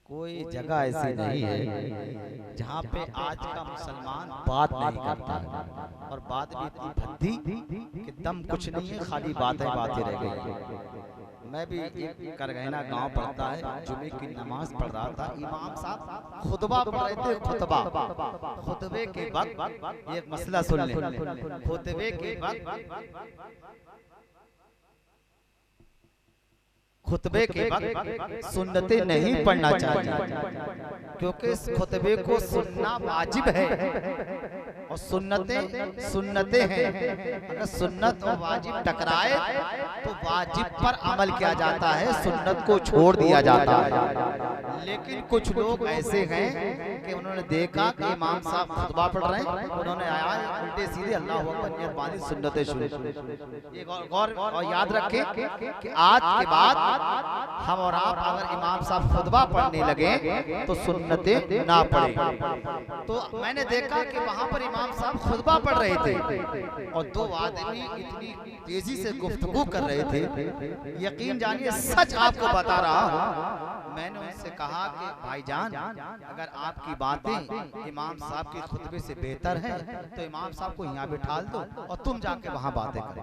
कोई जगह ऐसी नहीं है जहाँ पे आज का मुसलमान बात नहीं करता है, और बात भी इतनी भद्दी कि दम कुछ नहीं है, खाली बातें बातें रह गई। मैं भी एक करगहना गांव पड़ता है, जुमे की नमाज पढ़ रहा था, इमाम साहब खुतबा पढ़ रहे थे। खुतबे के वक्त एक मसला सुन लें। खुतबे के वक्त सुन्नतें नहीं पढ़ना चाहिए, क्योंकि इस खुतबे को सुनना वाजिब है और सुन्नतें हैं। अगर सुन्नत और वाजिब टकराए तो वाजिब पर अमल किया जाता है, सुन्नत को छोड़ दिया जाता है। लेकिन कुछ लोग ऐसे हैं कि उन्होंने देखा कि इमाम साहब खुतबा पढ़ रहे हैं, उन्होंने आया उल्टे सीधे अल्लाह अकबर नियत बांधी सुन्नतें शुरू। एक गौर और याद रखें कि आज के बाद हम और आप अगर इमाम साहब खुतबा पढ़ने लगे तो सुन्नतें ना पढ़े। तो मैंने देखा कि वहां पर इमाम साहब खुतबा पढ़ रहे थे और दो आदमी इतनी तेजी से गुफ्तगू कर रहे थे, यकीन जानिए सच आपको बता रहा हूं। मैंने उनसे कहा कि भाईजान, अगर आपकी बातें इमाम साहब के खुतबे से बेहतर हैं तो इमाम साहब को यहाँ बिठा दो और तुम जाके वहां बातें करो।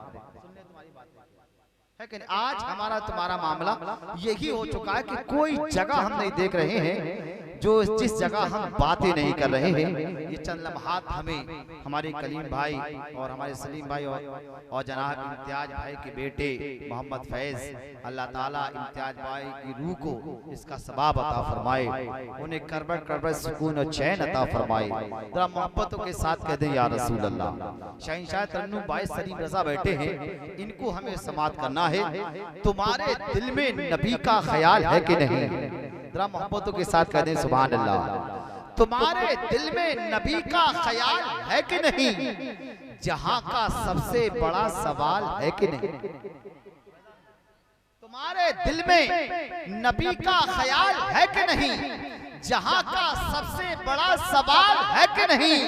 आज हमारा तुम्हारा मामला यही हो चुका है कि कोई जगह हम नहीं देख रहे हैं जो जिस जगह हम बातें नहीं कर रहे हैं। ये चंद लम्हात हमें हमारे कलीम भाई और हमारे सलीम भाई और जनाब इम्तियाज भाई के बेटे मोहम्मद फैज, अल्लाह ताला इम्तियाज भाई की रूह को इसका सवाब अता फरमाए, उन्हें करबट करबट सुकून और चैन अता फरमाए। जरा मोहब्बतों के साथ कहते हैं या रसूल अल्लाह। शहंशाह तरन्नुम भाई सलीम रजा बैठे हैं, इनको हमें समात करना है। तुम्हारे दिल में नबी का ख्याल है कि नहीं? जरा मोहब्बतों के साथ कहते हैं सुभान अल्लाह। तुम्हारे दिल में नबी का ख्याल है कि नहीं? जहां का सबसे बड़ा सवाल है कि नहीं? तुम्हारे दिल में नबी का ख्याल है कि नहीं? जहां का सबसे बड़ा सवाल है कि नहीं?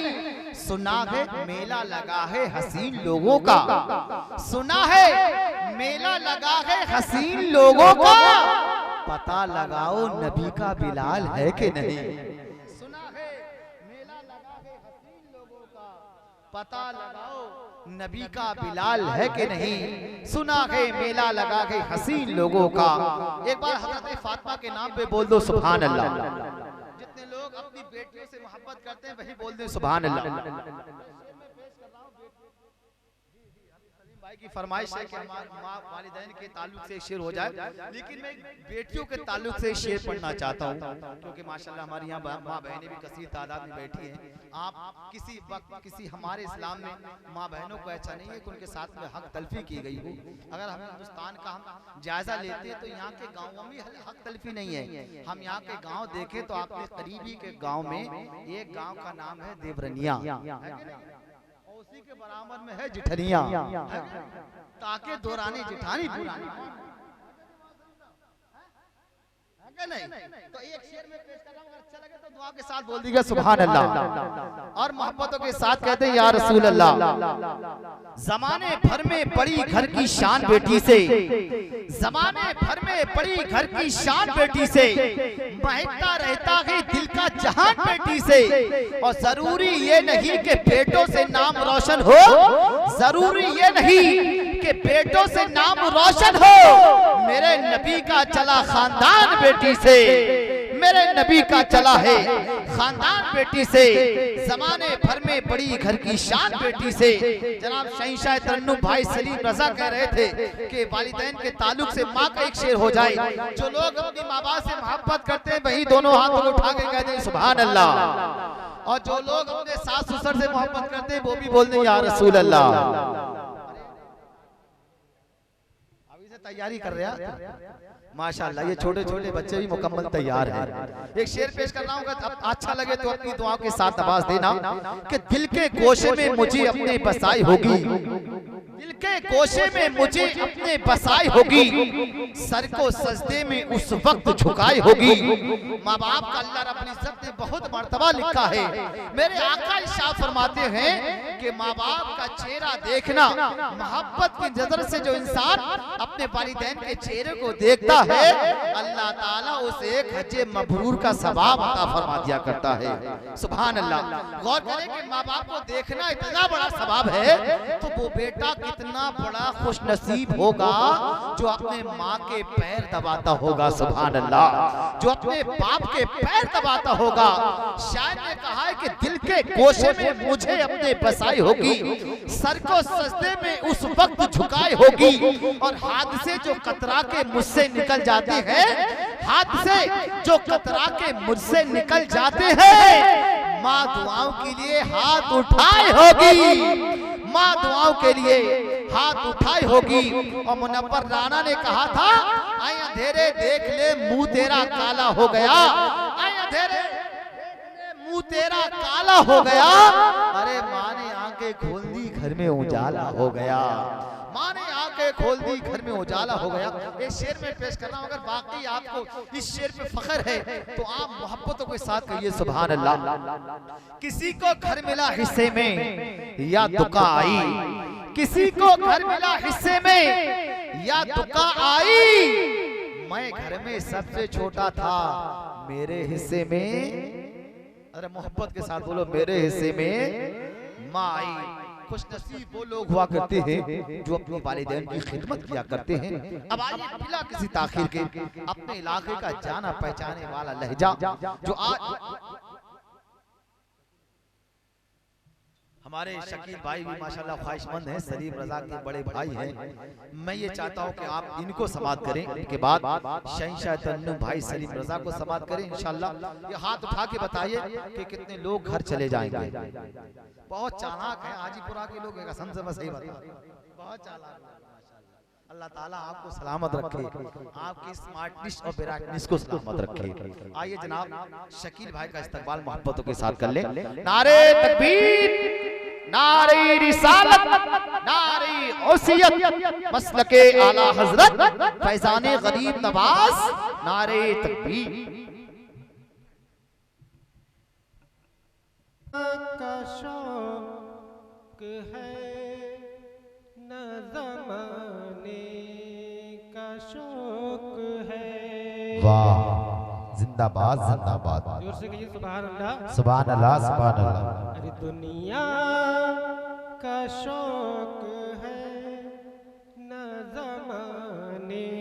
सुना है मेला लगा है हसीन लोगों का, सुना है मेला लगा है हसीन लोगों का, पता लगाओ नबी का बिलाल है कि नहीं? सुना है मेला लगा है हसीन लोगों का, पता लगाओ नबी का बिलाल है कि नहीं? सुना है मेला लगा है हसीन लोगों का। एक बार हज़रत फातिमा के नाम पे बोल दो सुभान अल्लाह। जितने लोग अपनी बेटियों से मोहब्बत करते हैं वही बोल दे सुभान अल्लाह। भाई की फरमाइश है कि हमारे माँ वालिदैन के ताल्लुक से शेर हो जाए, लेकिन मैं बेटियों के ताल्लुक से शेर पढ़ना चाहता हूँ, क्योंकि माशाल्लाह हमारी यहाँ माँ बहनें भी कसीर तादाद में बैठी हैं। आप किसी वक्त किसी हमारे इस्लाम में माँ बहनों को ऐसा नहीं है कि उनके साथ में हक तलफी की गई हो। अगर हम हिंदुस्तान का हम जायजा लेते हैं तो यहाँ के गाँवों में हक तलफी नहीं है। हम यहाँ के गाँव देखें तो आपके करीबी के गाँव में एक गाँव का नाम है देवरनिया, उसी के बराबर में है जिठनिया, ताके दौरानी जिठानी नहीं। तो एक शेर में पेश कर रहा हूं, अगर अच्छा लगे तो दुआ के साथ बोल दीजिएगा सुभान अल्लाह और मोहब्बतों के साथ कहते हैं या रसूल अल्लाह। जमाने भर में बड़ी घर की शान बेटी से, जमाने भर में बड़ी घर की शान बेटी से, महकता रहता है दिल का जहान बेटी से। और जरूरी ये नहीं कि बेटों से नाम रोशन हो, जरूरी ये नहीं कि बेटों से नाम रोशन हो, मेरे नबी का चला खानदान बेटी से, मेरे नबी का चला है खानदान बेटी से। जमाने भर में बड़ी घर की शान बेटी से। जनाब शहंशाह तरन्नुम भाई सलीम रजा कह रहे थे कि वालिदैन के ताल्लुक से माँ का एक शेर हो जाए। जो लोग अपनी माँ बाप से मोहब्बत करते हैं वही दोनों हाथों को उठा के कहते हैं सुभान अल्लाह, और जो लोग अपने सास ससुर से मोहब्बत करते हैं वो भी बोलते हैं या रसूल अल्लाह। अभी से तैयारी कर रहे हैं माशाल्लाह, ये छोटे छोटे बच्चे भी मुकम्मल तैयार हैं। एक शेर पेश कर रहा हूँ, अगर अच्छा लगे तो अपनी दुआओं के साथ आवाज देना कि दिल के गोशे में मुझे अपनी बसाई होगी, दिल के गोशे में मुझे अपने बसाई होगी, सर को सजदे में उस वक्त झुकाई होगी। माँ बाप का अल्लाह रब्बुल इज्जत ने बहुत मर्तबा लिखा है। मेरे आका इरशाद फरमाते हैं कि माँ बाप का चेहरा देखना, मोहब्बत की नजर से जो इंसान अपने वालिदैन के चेहरे को देखता है, अल्लाह ताला उसे एक हज मबरूर का सवाब अता फरमा दिया करता है। सुभान अल्लाह। गौर करें कि माँ बाप को देखना इतना बड़ा सवाब है, तो वो बेटा कितना बड़ा खुशनसीब होगा जो अपने माँ के पैर दबाता होगा। सुभान अल्लाह। जो अपने बाप के पैर दबाता होगा। शायद ने कहा है कि दिल के गोशे में मुझे अपने बसाई होगी, सर को सजदे में उस वक्त झुकाई होगी, और हाथ से जो कतरा के मुझसे निकल जाते हैं, हाथ से जो कतरा के मुझसे निकल जाते हैं, माँ दुआओं के लिए हाथ उठाई होगी, माँ दुआओं के लिए हाथ उठाई होगी। और मुनव्वर राणा ने कहा था, आई अंधेरे देख ले मुंह तेरा काला हो गया, आई अंधेरे मुंह तेरा काला हो गया, अरे माँ ने आंखें खोल दी घर में उजाला हो गया, माँ ने आंखें खोल दी घर में उजाला हो गया। एक शेर में पेश करना, अगर वाकई आपको इस शेर पे फख्र है तो आप मोहब्बतों के साथ कहिए सुभान अल्लाह। किसी को घर मिला हिस्से में या दुका आई, किसी को घर मिला हिस्से में या दुका आई, मैं घर में सबसे छोटा था, मेरे हिस्से में, अरे मोहब्बत के साथ बोलो, मेरे हिस्से में माँ आई। खुशनसीब वो लोग हुआ करते हैं जो अपने वालिदैन की खिदमत किया करते हैं। अब आइए बिना किसी ताखीर के अपने इलाके का जाना पहचाने वाला लहजा जो आज हमारे शकील भाई भी माशाल्लाह ख्वाहिशमंद हैं, सलीम रजा के बड़े भाई हैं। मैं ये चाहता हूँ कि आप इनको समात करें, इनके बाद शहंशाह तन्नू भाई सलीम रजा को समात करें इंशाल्लाह। ये हाथ उठा के बताइए कि कितने लोग घर चले जाएंगे। बहुत चालाक है हाजीपुरा के लोग, कसम से मैं सही बता, बहुत चालाक है। अल्लाह ताला आपको सलामत रखे, आपकी स्मार्टनेस और ब्राइटनेस को सलामत रखे। आइए जनाब शकील भाई का इस्तकबाल मोहब्बतों के साथ कर लें। नारे तकबीर, नारे रिसालत, नारे औसियत, मसलके आला हजरत फैजाने गरीब नवाज, नारे तकबीर। का शौक है न ज़माने का शौक है। वाह, जिंदाबाद जिंदाबाद। जोर से कहिए सुभान अल्लाह, सुभान अल्लाह, सुभान अल्लाह। अरे दुनिया का शौक है न ज़माने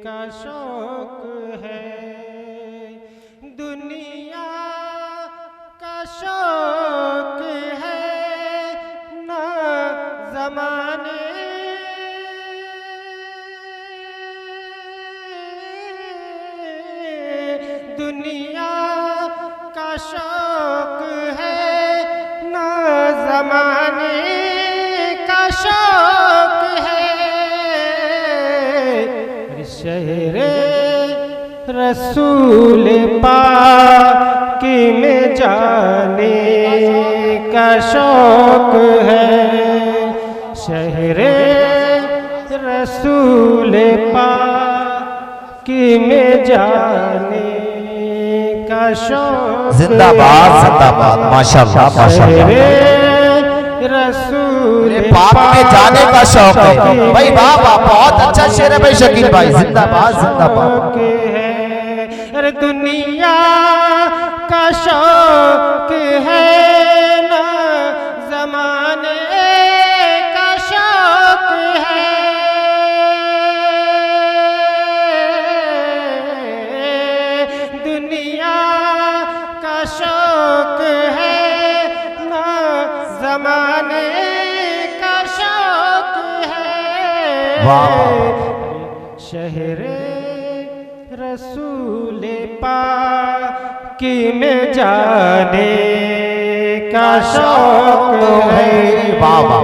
का शौक है, दुनिया का शौक है न ज़माने दुनिया का शौक है न ज़माने का शौक है। शहरे रसूल पाक में जाने का शौक है, शहरे रसूल पाक में जाने का शौक। जिंदाबाद जिंदाबाद, माशाल्लाह माशाल्लाह। रसूल पाक में जाने का शौक है भाई। वाह वाह, बहुत अच्छा शेर है भाई शकील भाई, जिंदाबाद जिंदाबाद। अरे दुनिया का शौक है ना ज़माने का शौक है, दुनिया का शौक है ना ज़माने का शौक है। शहरे रसूल पाक में जाने का शौक है। वाह वाह,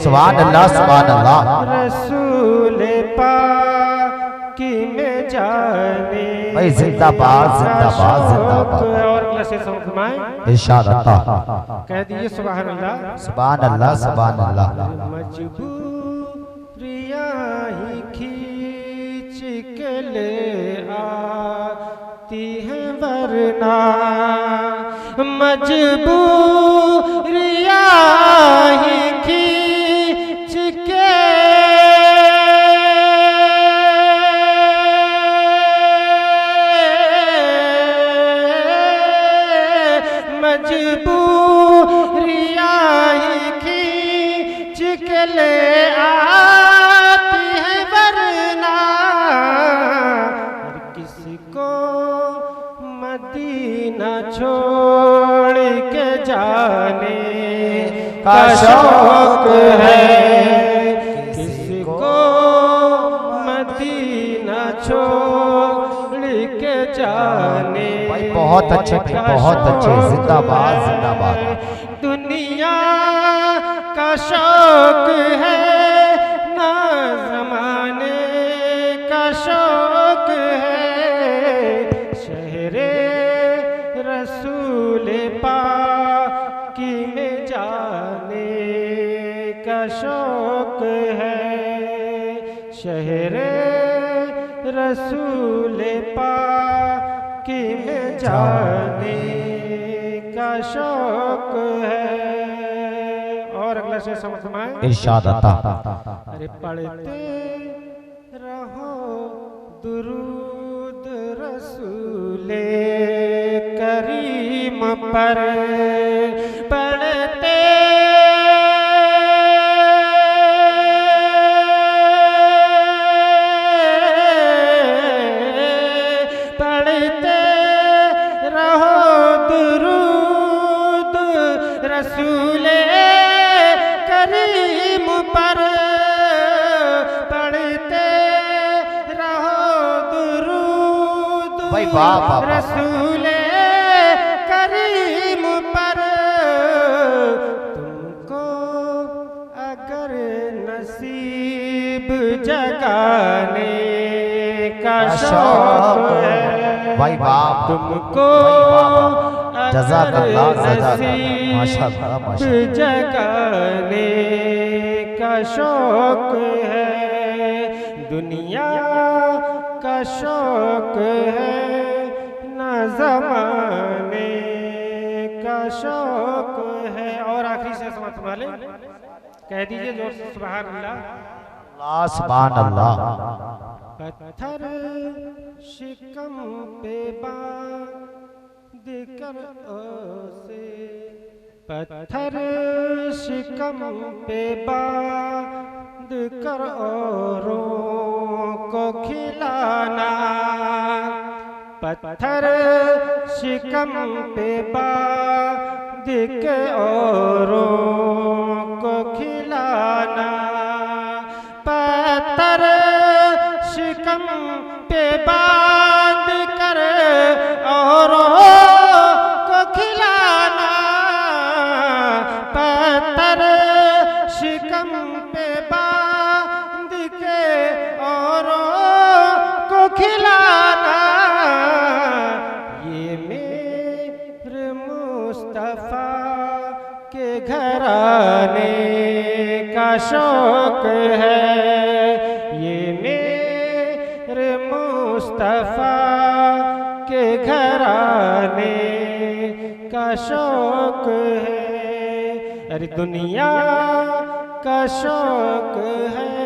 सुभान अल्लाह सुभान अल्लाह। रसूल पाक में जाने भाई जिंदाबाद जिंदाबाद जिंदाबाद। और अगला शेर फरमाएं, इरशाद अता। कह दीजिए सुभान अल्लाह। सुभान अल्लाह सुभान अल्लाह। मजबूरियां ही खींच के ले आती हैं वरना, मजबूरियां ही खींच के मजबूरियां ही खींच के ले आती है वरना, हर किसी को मदीना छोड़ के जाने का शौक है, किसी को मदीना छोड़ के जाने भाई बहुत अच्छे भाई बहुत अच्छे। जिंदाबाद जिंदाबाद। दुनिया का शौक है ना जमाने का शौक है, शहरे रसूल पाकी में जाने का शौक है, शहरे रसूल पाकी में जाने का शौक है। और अगला शेर समझाएं, इरशाद अता। अरे पढ़ते रहो दुरूद रसूले करीम पर, पढ़ते पढ़ते रहो दुरूद रसूले करीम पर, पढ़ते रहो दुरूद भाई वाह वाह वाह। रसूले करीम पर, तुमको अगर नसीब जगाने का शौक है, भाई वाह तुमको जज़ाकल्लाह अगर जज़ाकल्लाह। माशाअल्लाह नसीब माशाअल्लाह। जगाने का शौक है, दुनिया का शौक है ना ज़माने का शौक है। और आखिरी से समझ वाले कह दीजिए जोर से सुभान अल्लाह। अल्लाह सुभान अल्लाह। पत्थर शिकम पे बांध कर ओसे, पत्थर शिकम पे बांध कर औरों को खिलाना, पत्थर शिकम पे बांध के औरों को खिलाना, पत्थर शिकम पे बांध कर औरों को खिलाना, पत्थर शिकम पे बांध के औरों को खिलाना, ये मेरे मुस्तफा के घराने का शौक है, ये मेरे मुस्तफा के घराने का शौक है। अरे दुनिया का शौक है